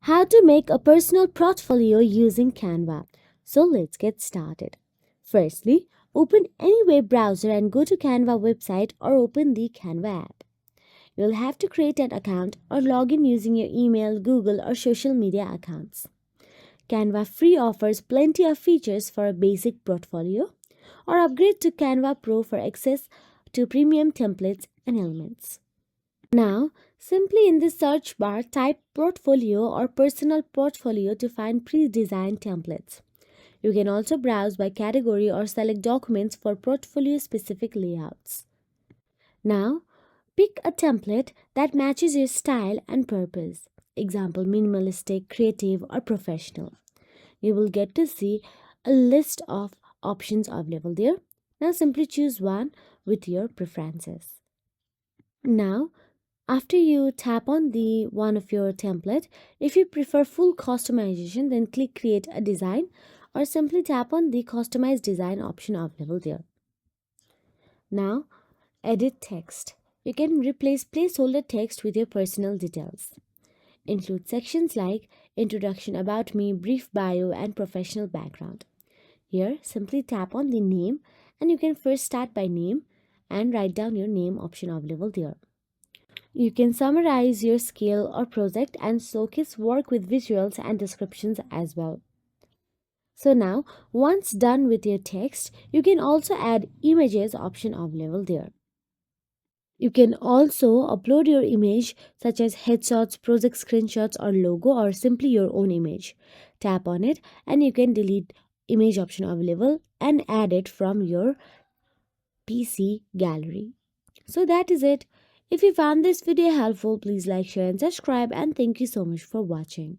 How to make a personal portfolio using Canva. So let's get started. Firstly, open any web browser and go to Canva website or open the Canva app. You'll have to create an account or log in using your email, Google or social media accounts. Canva Free offers plenty of features for a basic portfolio or upgrade to Canva Pro for access to premium templates and elements. Now, simply in the search bar type portfolio or personal portfolio to find pre-designed templates. You can also browse by category or select documents for portfolio specific layouts. Now, pick a template that matches your style and purpose. Example minimalistic, creative, or professional. You will get to see a list of options available there. Now, simply choose one with your preferences. Now, after you tap on the one of your template, if you prefer full customization, then click create a design or simply tap on the customize design option available there. Now, edit text. You can replace placeholder text with your personal details. Include sections like introduction, about me, brief bio, and professional background. Here, simply tap on the name and you can first start by name and write down your name option available there. You can summarize your skill or project and showcase work with visuals and descriptions as well. So now, once done with your text, you can also add images option available there. You can also upload your image such as headshots, project screenshots or logo or simply your own image. Tap on it and you can delete image option available and add it from your PC gallery. So that is it. If you found this video helpful, please like, share and subscribe and thank you so much for watching.